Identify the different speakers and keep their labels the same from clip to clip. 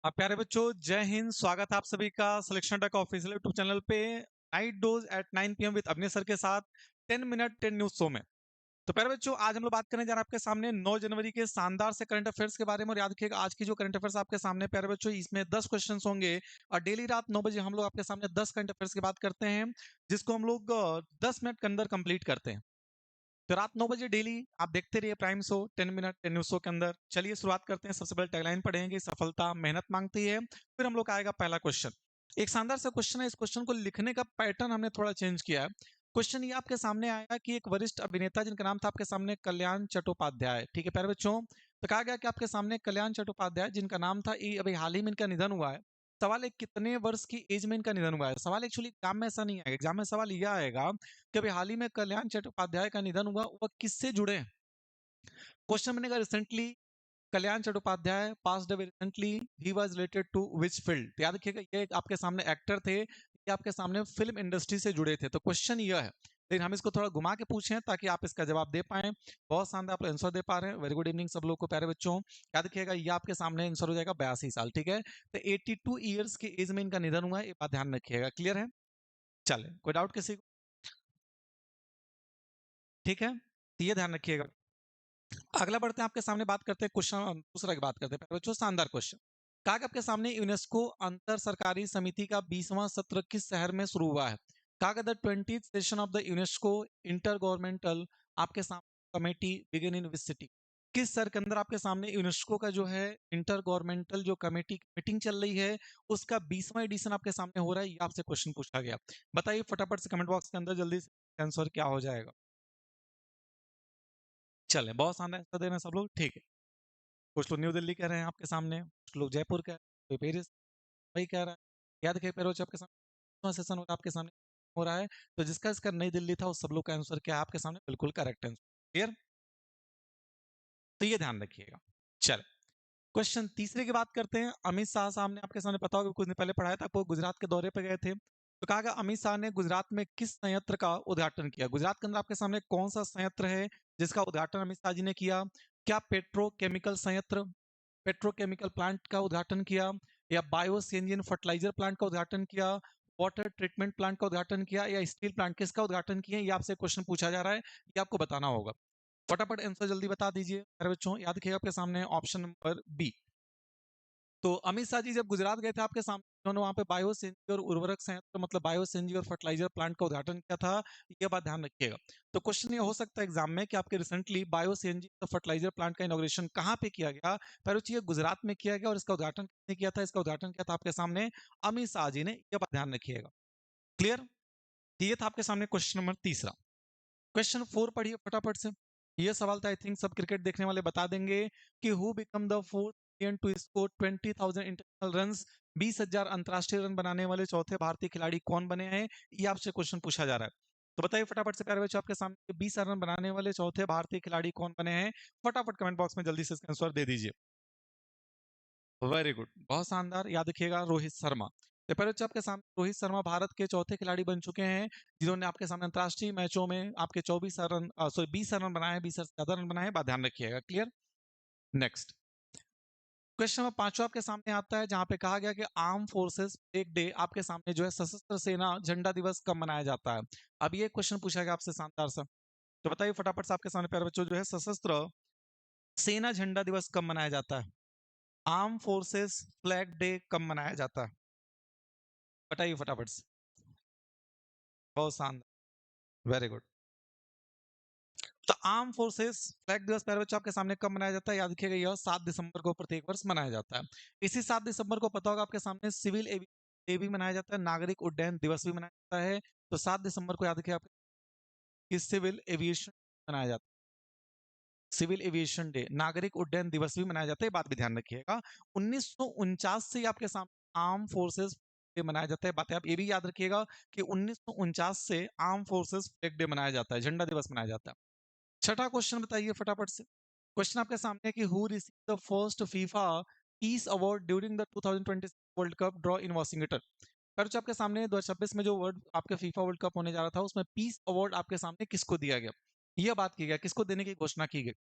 Speaker 1: प्यारे बच्चों, जय हिंद। स्वागत है आप सभी का selection tech official YouTube channel पे night dose at 9 PM with Avnish sir के साथ 10 मिनट 10 न्यूज शो में। तो प्यारे बच्चों, आज हम लोग बात करने जा रहे हैं आपके सामने 9 जनवरी के शानदार से करंट अफेयर्स के बारे में। और याद रखिएगा, आज की जो करंट अफेयर्स आपके सामने प्यारे बच्चों, इसमें 10 क्वेश्चंस होंगे और डेली रात 9 बजे हम लोग आपके सामने 10 करंट अफेयर्स की बात करते हैं, जिसको हम लोग 10 मिनट के अंदर कंप्लीट करते हैं। तो रात 9 बजे डेली आप देखते रहिए prime show 10 minute 10 news show के अंदर। चलिए शुरुआत करते हैं। सबसे पहले टैगलाइन पढ़ेंगे, सफलता मेहनत मांगती है। फिर हम लोग का आएगा पहला क्वेश्चन। एक शानदार सा क्वेश्चन है। इस क्वेश्चन को लिखने का पैटर्न हमने थोड़ा चेंज किया है। क्वेश्चन ये आपके सामने आया कि एक वरिष्ठ अभिनेता जिनका नाम था आपके सामने कल्याण चट्टोपाध्याय, ठीक है प्यारे बच्चों। तो कहा गया कि आपके सामने कल्याण चट्टोपाध्याय जिनका नाम था, ये अभी हाल ही में इनका निधन हुआ है। सवाल है कितने वर्ष की एज में इनका निधन हुआ है। सवाल एक्चुअली एग्जाम में ऐसा नहीं आएगा। एग्जाम में सवाल यह आएगा कि अभी हाल ही में कल्याण चट्टोपाध्याय का निधन हुआ, वह किससे जुड़े हैं। क्वेश्चन बनेगा recently Kalyan Chattopadhyay passed away recently, ही was related to which field. याद रखिएगा, ये आपके सामने एक्टर थे, ये आपके सामने फिल्म इंडस्ट्री से जुड़े थे। तो क्वेश्चन यह है, लेकिन हम इसको थोड़ा घुमा के पूछे हैं ताकि आप इसका जवाब दे पाए। बहुत शानदार आप आंसर दे पा रहे हैं। वेरी गुड इवनिंग सब लोग को प्यारे बच्चों। याद रखिएगा, ये आपके सामने आंसर हो जाएगा 82 साल, ठीक है। तो 82 ईयर्स की एज में इनका निधन हुआ है, ये बात ध्यान रखिएगा। क्लियर है? चले, कोई डाउट किसी को? ठीक है, तो ये ध्यान रखिएगा। अगला बढ़ते हैं, आपके सामने बात करते हैं क्वेश्चन दूसरा की बात करते हैं बच्चों। शानदार क्वेश्चन। कहा कि आपके सामने यूनेस्को अंतर सरकारी समिति का 20वां सत्र किस शहर में शुरू हुआ है। कहा कि the 20th session of the UNESCO inter governmental आपके सामने committee begin in which city. किस शहर के अंदर आपके सामने यूनेस्को का जो है इंटर गवर्नमेंटल जो कमेटी मीटिंग चल रही है, उसका 20वां एडिशन आपके सामने हो रहा है। ये आपसे क्वेश्चन पूछा गया। बताइए फटाफट से कमेंट बॉक्स के अंदर जल्दी से आंसर क्या हो जाएगा। चले, बहुत शानदार आंसर दे रहे हैं सब लोग, ठीक है। कुछ लोग न्यू दिल्ली कह रहे हैं आपके सामने, कुछ लोग जयपुर कह रहे हैं, कोई पेरिस वही कह रहा है। याद रखिए पेरोच आपके सामने सेशन हो रहा है, आपके सामने हो रहा है। तो जिसका इसका नई दिल्ली था, उस सब लोग का आंसर क्या है आपके सामने, बिल्कुल करेक्ट आंसर। क्लियर? तो ये ध्यान रखिएगा। चल, क्वेश्चन तीसरे की बात करते हैं। अमित शाह साहब ने आपके सामने पता होगा कुछ दिन पहले पढ़ाया था आपको, गुजरात के दौरे पे गए थे। तो कहा गया अमित शाह ने गुजरात में किस संयंत्र का उद्घाटन किया। गुजरात के अंदर आपके सामने कौन सा संयंत्र है जिसका उद्घाटन अमित शाह जी ने किया। क्या पेट्रोकेमिकल संयंत्र, पेट्रोकेमिकल प्लांट का उद्घाटन किया, या बायो सीएनजी फर्टिलाइजर प्लांट का उद्घाटन किया, वाटर ट्रीटमेंट प्लांट का उद्घाटन किया, या स्टील प्लांट, किसका उद्घाटन किया। ये आपसे क्वेश्चन पूछा जा रहा है, ये आपको बताना होगा। फटाफट आंसर जल्दी बता दीजिए मेरे बच्चों। याद रखिएगा आपके सामने ऑप्शन नंबर बी। तो अमित शाह जी जब गुजरात गए थे आपके सामने, उन्होंने वहां पे बायो सीएनजी और उर्वरक संयंत्र मतलब बायो सीएनजी और फर्टिलाइजर प्लांट का उद्घाटन किया था। ये बात ध्यान रखिएगा। तो क्वेश्चन ये हो सकता है एग्जाम में कि आपके रिसेंटली बायो सीएनजी और फर्टिलाइजर प्लांट का इनॉग्रेशन कहाँ पे किया गया। पर ये गुजरात में किया गया और इसका उद्घाटन किसने किया था। इसका उद्घाटन किया था आपके सामने अमित शाह जी ने। ये बात ध्यान रखिएगा। क्लियर? ये था आपके सामने क्वेश्चन नंबर तीसरा। क्वेश्चन 4 पढ़िए फटाफट से। ये सवाल था, आई थिंक सब क्रिकेट देखने वाले बता देंगे कि who become the fourth Indian to score 20,000 international runs. 20,000 अंतरराष्ट्रीय रन बनाने वाले चौथे भारतीय खिलाड़ी कौन बने हैं। ये आपसे क्वेश्चन पूछा जा रहा है। तो बताइए फटाफट से प्यारे बच्चों, आपके सामने 20 रन बनाने वाले चौथे भारतीय खिलाड़ी कौन बने हैं। फटाफट कमेंट बॉक्स में जल्दी से इसका आंसर दे दीजिए। वेरी गुड, बहुत शानदार। याद रखिएगा रोहित शर्मा। तो पहले बच्चों, आपके सामने रोहित शर्मा भारत के चौथे खिलाड़ी बन चुके हैं जिन्होंने आपके सामने अंतरराष्ट्रीय मैचों में आपके 24 रन सॉरी 20 रन बनाए हैं, 20 से ज्यादा रन बनाए हैं। बात ध्यान रखिएगा। क्लियर? नेक्स्ट क्वेश्चन नंबर 5 आपके सामने आता है, जहां पे कहा गया कि आर्म फोर्सेस फ्लैग डे आपके सामने जो है सशस्त्र सेना झंडा दिवस कब मनाया जाता है। अब ये क्वेश्चन पूछा गया आपसे शानदार सा। तो बताइए फटाफट से आपके सामने प्यारे बच्चों, जो है सशस्त्र सेना झंडा दिवस कब मनाया जाता है। आर्म फोर्सेस फ्लैग डे कब मनाया जाता है, बताइए फटाफट से। बहुत शानदार, वेरी गुड। तो आर्म फोर्सेस फ्लैग दिवस प्यारे बच्चों आपके सामने कब मनाया जाता है। याद रखिएगा, यह 7 दिसंबर को प्रत्येक वर्ष मनाया जाता है। इसी 7 दिसंबर को पता होगा आपके सामने सिविल एविएशन डे भी मनाया जाता है, नागरिक उड्डयन दिवस भी मनाया जाता है। तो 7 दिसंबर को याद रखिए आप सिविल एविएशन मनाया जाता है। सिविल एविएशन डे, नागरिक उड्डयन दिवस भी मनाया जाता है, बात भी ध्यान रखिएगा। 1949 से आपके सामने आर्म फोर्सेस डे मनाया जाता है। बात है, आप ये भी याद रखिएगा कि 1949 से आर्म फोर्सेस फ्लैग डे मनाया जाता है, झंडा दिवस मनाया जाता है। छठा क्वेश्चन बताइए फटाफट से। क्वेश्चन आपके सामने है कि who receive the first FIFA peace award during the 2026 world cup draw in Washington. पर जो आपके सामने 2026 में जो वर्ल्ड आपके फीफा वर्ल्ड कप होने जा रहा था, उसमें पीस अवार्ड आपके सामने किसको दिया गया। यह बात की गया, किसको देने की घोषणा की गई।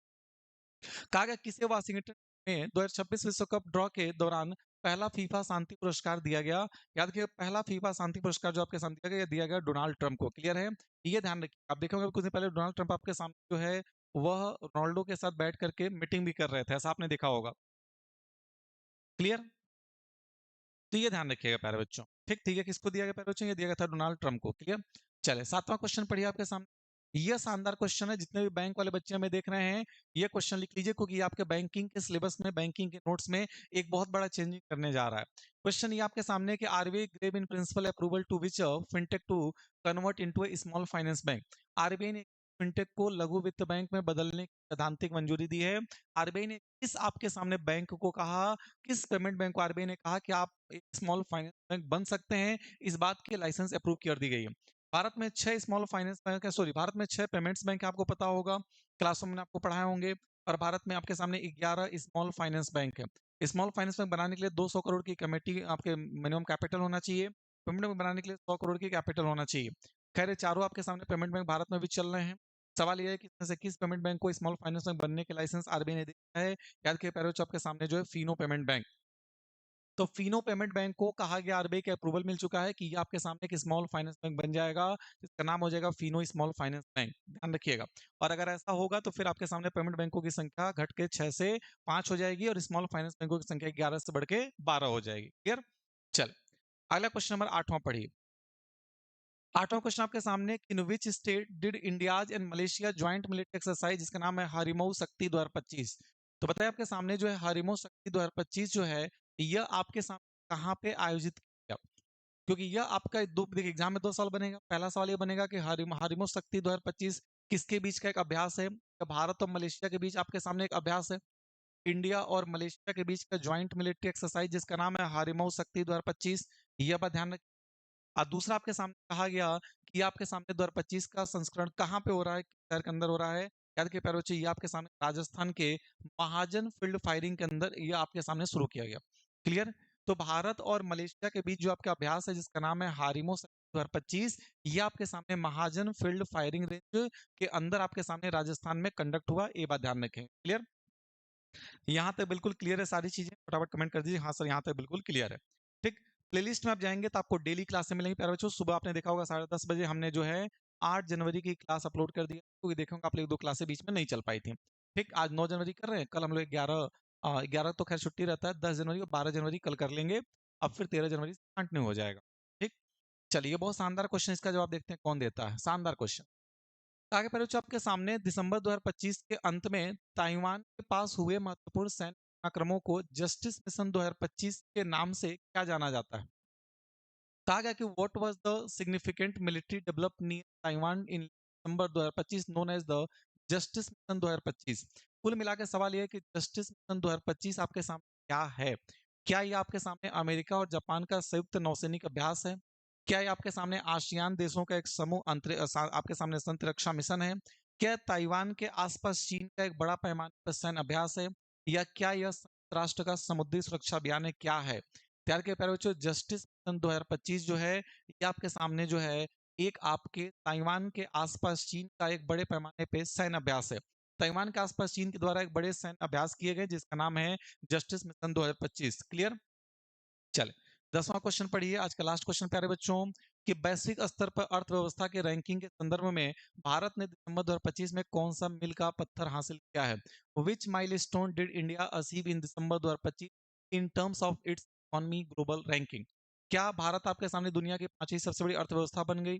Speaker 1: कहा गया किसे वाशिंगटन में 2026 विश्व कप ड्रॉ के दौरान पहला फीफा शांति पुरस्कार दिया गया? याद रखिए, पहला फीफा शांति पुरस्कार जो आपके सामने दिया गया डोनाल्ड ट्रंप को। क्लियर है? ये ध्यान रखिए। आप देखोगे कुछ दिन पहले डोनाल्ड ट्रंप आपके सामने जो है वह रोनाल्डो के साथ बैठ करके मीटिंग भी कर रहे थे, ऐसा आपने देखा होगा। क्लियर? तो ये ध्यान रखिएगा प्यारे बच्चों। ठीक है, किसको दिया गया प्यारे बच्चों? ये दिया गया था डोनाल्ड ट्रंप को। क्लियर? चले, 7वां क्वेश्चन पढ़िए आपके सामने। ये शानदार क्वेश्चन है, जितने भी बैंक वाले बच्चे हमें देख रहे हैं ये क्वेश्चन लिख लीजिए, क्योंकि आपके बैंकिंग के सिलेबस में, बैंकिंग के नोट्स में एक बहुत बड़ा चेंजिंग करने जा रहा है। क्वेश्चन ये आपके सामने कि RBI gave in principle approval to which fintech to convert into a small finance bank. RBI ने फिनटेक को लघु वित्त बैंक में बदलने की सैद्धांतिक मंजूरी दी है। आरबीआई ने किस आपके सामने बैंक को कहा, किस पेमेंट बैंक को आरबीआई ने कहा कि आप एक स्मॉल फाइनेंस बैंक बन सकते हैं, इस बात की लाइसेंस अप्रूव कर दी गई है। भारत में 6 स्मॉल फाइनेंस बैंक है, सॉरी, भारत में 6 पेमेंट्स बैंक आपको पता होगा, क्लासरूम में आपको पढ़ाए होंगे। और भारत में आपके सामने 11 स्मॉल फाइनेंस बैंक है। स्मॉल फाइनेंस बैंक बनाने के लिए 200 करोड़ की कमेटी आपके मिनिमम कैपिटल होना चाहिए। पेमेंट बैंक बनाने के लिए 100 करोड़ की कैपिटल होना चाहिए। खैर, चारों आपके सामने पेमेंट बैंक भारत में भी चल रहे हैं। सवाल यह है कि इसमें से किस पेमेंट बैंक को स्मॉल फाइनेंस बैंक बनने के लाइसेंस आरबीआई ने दिया है? याद के पैरों आपके सामने जो है फिनो पेमेंट बैंक। तो फिनो पेमेंट बैंक को कहा गया, आरबीआई के अप्रूवल मिल चुका है कि ये आपके सामने एक स्मॉल फाइनेंस बैंक बन जाएगा, जिसका नाम हो जाएगा फिनो स्मॉल फाइनेंस बैंक। ध्यान रखिएगा। और अगर ऐसा होगा तो फिर आपके सामने पेमेंट बैंकों की संख्या घट के 6 से 5 हो जाएगी और स्मॉल फाइनेंस बैंकों की संख्या 11 से बढ़ के 12 हो जाएगी। क्लियर? चल, अगला क्वेश्चन नंबर 8वां पढ़िए। 8वां क्वेश्चन आपके सामने, in which state did India's and Malaysia joint military exercise, जिसका नाम है हरिमऊ शक्ति 2025। तो बताइए आपके सामने जो है हरिमऊ शक्ति 2025 जो है, यह आपके सामने कहाँ पे आयोजित किया? क्योंकि यह आपका दो, देखिए एग्जाम में 2 सवाल बनेगा। पहला सवाल ये बनेगा कि हरिमऊ शक्ति 2025 किसके बीच का एक अभ्यास है? तो भारत और मलेशिया के बीच आपके सामने एक अभ्यास है। इंडिया और मलेशिया के बीच का ज्वाइंट मिलिट्री एक्सरसाइज जिसका नाम है हरिमऊ शक्ति 2025, यह बात ध्यान रखिए। और दूसरा आपके सामने कहा गया कि आपके सामने 2025 का संस्करण कहाँ पे हो रहा है, शहर के अंदर हो रहा है? याद के पैरों ये आपके सामने राजस्थान के महाजन फील्ड फायरिंग के अंदर ये आपके सामने शुरू किया गया। क्लियर? तो भारत और मलेशिया के बीच जो आपका अभ्यास है जिसका नाम है हारिमो 2025, ये आपके सामने महाजन फील्ड फायरिंग रेंज के अंदर आपके सामने राजस्थान में कंडक्ट हुआ। ये बात ध्यान रखें। क्लियर? यहाँ तक बिल्कुल क्लियर है सारी चीजें? फटाफट कमेंट कर दीजिए हाँ सर, यहाँ तक बिल्कुल क्लियर है। ठीक, प्लेलिस्ट में आप जाएंगे तो आपको डेली क्लासें मिलेंगी प्यारे बच्चों। सुबह आपने देखा होगा 10:30 बजे हमने जो है 8 जनवरी की क्लास अपलोड कर दी, क्योंकि देखोगे आप लोग 2 क्लासें बीच में नहीं चल पाई थी। ठीक, आज 9 जनवरी कर रहे हैं, कल हम लोग 11 तो खैर छुट्टी रहता है, 10 जनवरी और 12 जनवरी कल कर लेंगे। अब फिर 13 जनवरी से कंटिन्यू हो जाएगा। ठीक, चलिए बहुत शानदार क्वेश्चन, इसका जवाब देखते हैं कौन देता है। शानदार क्वेश्चन आगे पहले आपके सामने, दिसंबर 2025 के अंत में ताइवान के पास हुए महत्वपूर्ण सैन्य आक्रमणों को जस्टिस मिशन 2025 के नाम से क्या जाना जाता है? कहा गया कि what was the significant military develop near Taiwan in December 2025 known as the Justice Mission 2025। कुल मिलाकर सवाल यह है कि जस्टिस मिशन 2025 आपके सामने क्या है? क्या ये आपके सामने अमेरिका और जापान का संयुक्त नौसैनिक अभ्यास है? क्या ये आपके सामने आसियान देशों का एक समूह आपके सामने अंतरिक्षा मिशन है? क्या ताइवान के आसपास चीन का एक बड़ा पैमाने पर सैन्य अभ्यास है? या क्या यह संयुक्त राष्ट्र का समुद्री सुरक्षा अभियान है? क्या है? तैयार के प्यारे बच्चों, जस्टिस मिशन 2025 जो है ये आपके सामने जो है एक आपके ताइवान के आसपास चीन का एक बड़े पैमाने पे सैन्य अभ्यास है। ताइवान के आसपास चीन के द्वारा एक बड़े सैन्य अभ्यास किए गए जिसका नाम है जस्टिस मिशन 2025। क्लियर? चले, 10वां क्वेश्चन पढ़िए, आज का लास्ट क्वेश्चन प्यारे बच्चों, कि वैश्विक स्तर पर अर्थव्यवस्था के रैंकिंग के संदर्भ में भारत ने दिसंबर 2025 में कौन सा मील का पत्थर हासिल किया है? Which milestone did India achieve in December 2025 in terms of its economy global ranking? क्या भारत आपके सामने दुनिया की 5वीं सबसे बड़ी अर्थव्यवस्था बन गई?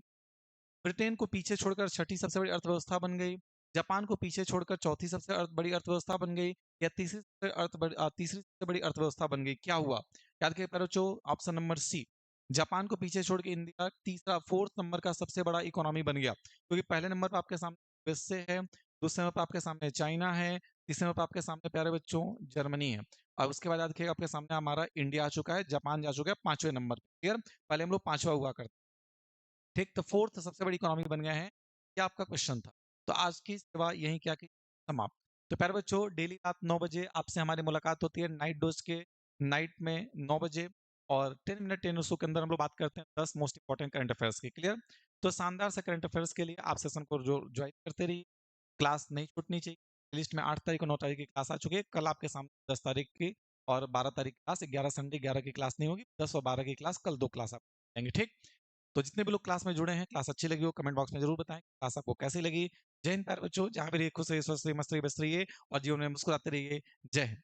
Speaker 1: ब्रिटेन को पीछे छोड़कर 6ठी सबसे बड़ी अर्थव्यवस्था बन गई? जापान को पीछे छोड़कर 4थी सबसे बड़ी अर्थव्यवस्था बन गई? या तीसरी सबसे बड़ी अर्थव्यवस्था बन गई? क्या हुआ? याद करिए बच्चों, ऑप्शन नंबर सी, जापान को पीछे छोड़ के इंडिया तीसरा, फोर्थ नंबर का सबसे बड़ा इकोनॉमी बन गया, क्योंकि पहले नंबर पर आपके सामने यूएसए है, दूसरे नंबर पर आपके सामने चाइना है, तीसरे नंबर पर आपके सामने प्यारे बच्चों जर्मनी है, और उसके बाद याद रखिएगा आपके सामने हमारा इंडिया आ चुका है, जापान जा चुका है 5वें नंबर पर। क्लियर? पहले हम लोग 5वां हुआ करते। ठीक, तो फोर्थ सबसे बड़ी इकोनॉमी बन गया है। क्या आपका क्वेश्चन था? तो आज की सेवा यही क्या की समाप्त। तो प्यारे बच्चों, डेली रात 9 बजे आपसे हमारी मुलाकात होती है नाइट डोज के, नाइट में 9 बजे, और 10 मिनट 10 उसके अंदर हम लोग बात करते हैं 10 मोस्ट इंपॉर्टेंट करंट अफेयर्स की। क्लियर? तो शानदार से करंट अफेयर्स के लिए आप सेशन को जो ज्वाइन करते रहिए, क्लास नहीं छूटनी चाहिए। लिस्ट में 8 तारीख और 9 तारीख की क्लास आ चुकी है, कल आपके सामने 10 तारीख की और 12 तारीख क्लास, 11 संडे 11 की क्लास नहीं होगी, 10 और 12 की क्लास, कल 2 क्लास आप लेंगे, ठीक? तो जितने भी लोग क्लास में जुड़े हैं, क्लास अच्छी लगी हो कमेंट बॉक्स में ज़रूर बताएँ, क्लास आपको कैसी लगी? जय हिंद प्यारे बच्चों, जहाँ भी रहिए खुश रहिए, स्वस्थ रहिए, मस्त रहिए, व्यस्त रहिए और जीवन में मुस्कुराते रहिए। जय हिंद।